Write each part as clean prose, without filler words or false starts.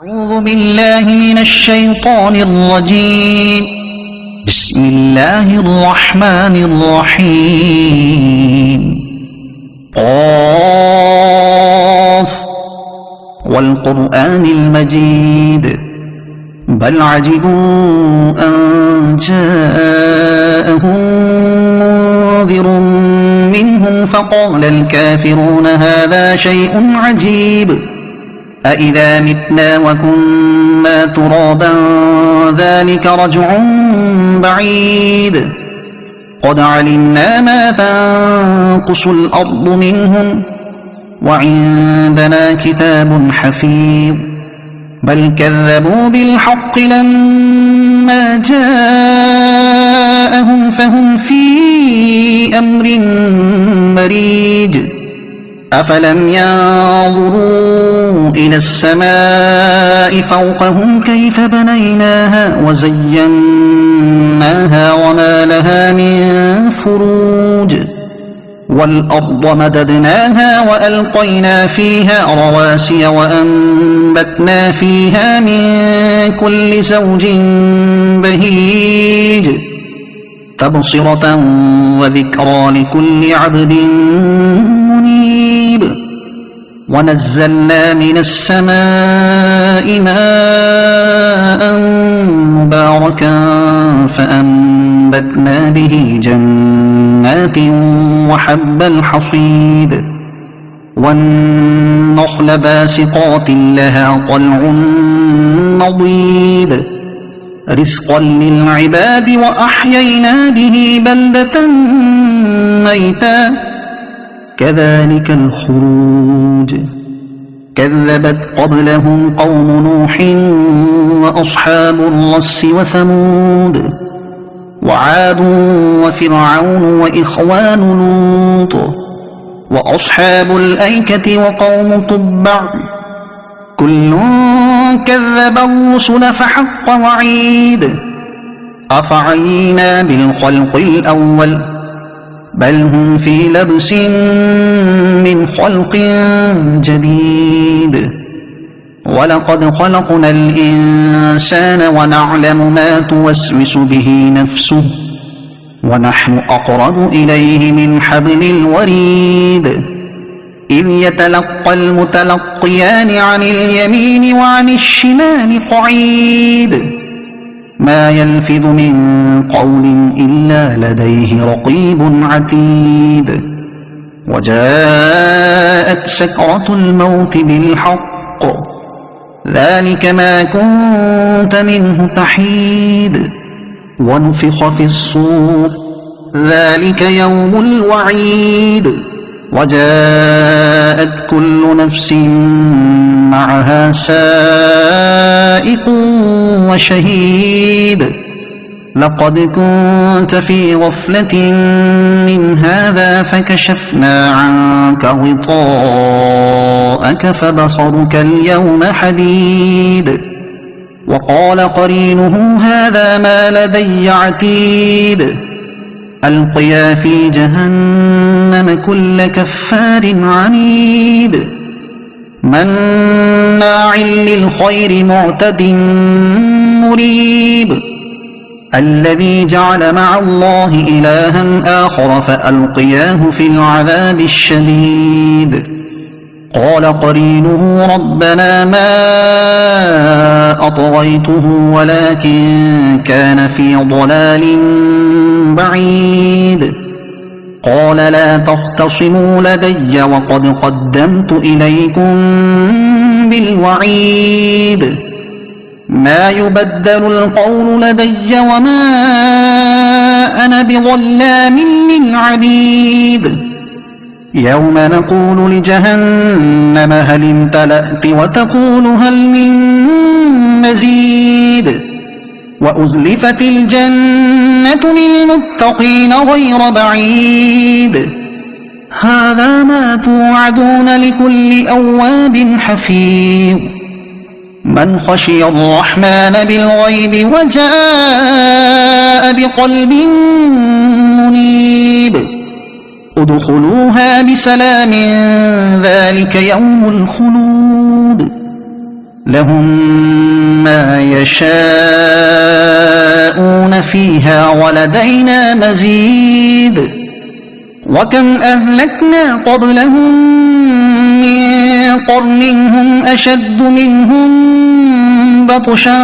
أعوذ بالله من الشيطان الرجيم. بسم الله الرحمن الرحيم. قاف والقرآن المجيد بل عجبوا أن جاءهم منذر منهم فقال الكافرون هذا شيء عجيب أإذا متنا وكنا ترابا ذلك رجع بعيد قد علمنا ما تنقص الأرض منهم وعندنا كتاب حفيظ بل كذبوا بالحق لما جاءهم فهم في أمر مريج أفلم ينظروا إلى السماء فوقهم كيف بنيناها وزيناها وما لها من فروج والأرض مددناها وألقينا فيها رواسي وأنبتنا فيها من كل زوج بهيج تبصرة وذكرى لكل عبد منيب ونزلنا من السماء ماء مباركا فأنبتنا به جنات وحب الحصيد والنخل باسقات لها طلع نضيد رزقا للعباد وأحيينا به بلدة ميتا كذلك الخروج كذبت قبلهم قوم نوح وأصحاب الرس وثمود وعاد وفرعون وإخوان لوط وأصحاب الأيكة وقوم تبع كل كذب الرسل فحق وعيد أفعينا بالخلق الأول بل هم في لبس من خلق جديد ولقد خلقنا الإنسان ونعلم ما توسوس به نفسه ونحن أقرب إليه من حبل الوريد إذ يتلقى المتلقيان عن اليمين وعن الشمال قعيد ما يلفظ من قول إلا لديه رقيب عتيد وجاءت سكرة الموت بالحق ذلك ما كنت منه تحيد ونفخ في الصور ذلك يوم الوعيد وجاءت كل نفس معها سائق وشهيد لقد كنت في غفلة من هذا فكشفنا عنك غطاءك فبصرك اليوم حديد وقال قرينه هذا ما لدي عتيد ألقيا في جهنم كل كفار عنيد مناع للخير معتد مريب الذي جعل مع الله إلها آخر فألقياه في العذاب الشديد قال قرينه ربنا ما أطغيته ولكن كان في ضلال بعيد قال لا تختصموا لدي وقد قدمت إليكم بالوعيد ما يبدل القول لدي وما أنا بظلام للعبيد يوم نقول لجهنم هل امتلأت وتقول هل من مزيد وأزلفت الجنة للمتقين غير بعيد هذا ما توعدون لكل أواب حفيظ من خشي الرحمن بالغيب وجاء بقلب منيب ادخلوها بسلام ذلك يوم الخلود لهم ما يشاءون فيها ولدينا مزيد وكم أهلكنا قبلهم من قرن هم أشد منهم بطشا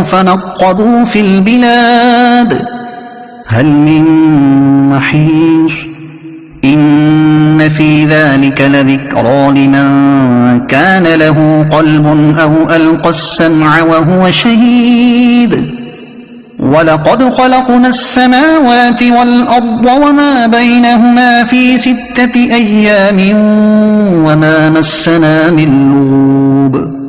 فنقبوا في البلاد هل من محيص إن في ذلك لذكرى لمن كان له قلب أو ألقى السمع وهو شهيد ولقد خلقنا السماوات والأرض وما بينهما في 6 أيام وما مسنا من لغوب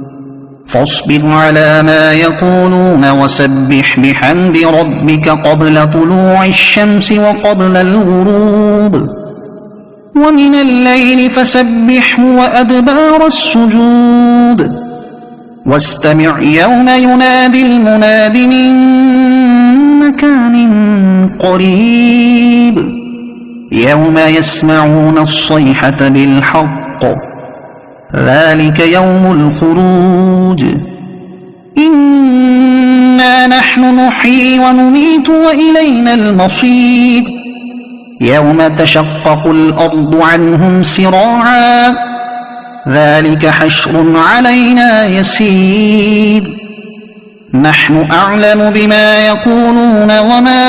فاصبر على ما يقولون وسبح بحمد ربك قبل طلوع الشمس وقبل الغروب ومن الليل فسبحه وأدبار السجود واستمع يوم ينادي المناد من مكان قريب يوم يسمعون الصيحة بالحق ذلك يوم الخروج إنا نحن نحيي ونميت وإلينا المصير يوم تشقق الأرض عنهم سراعا ذلك حشر علينا يسير نحن أعلم بما يقولون وما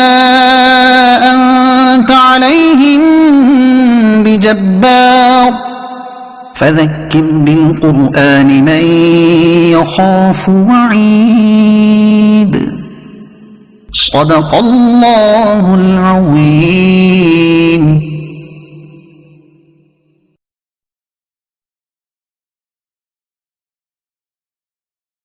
أنت عليهم بجبار فذكر بالقرآن من يخاف وعيد صدق الله العظيم.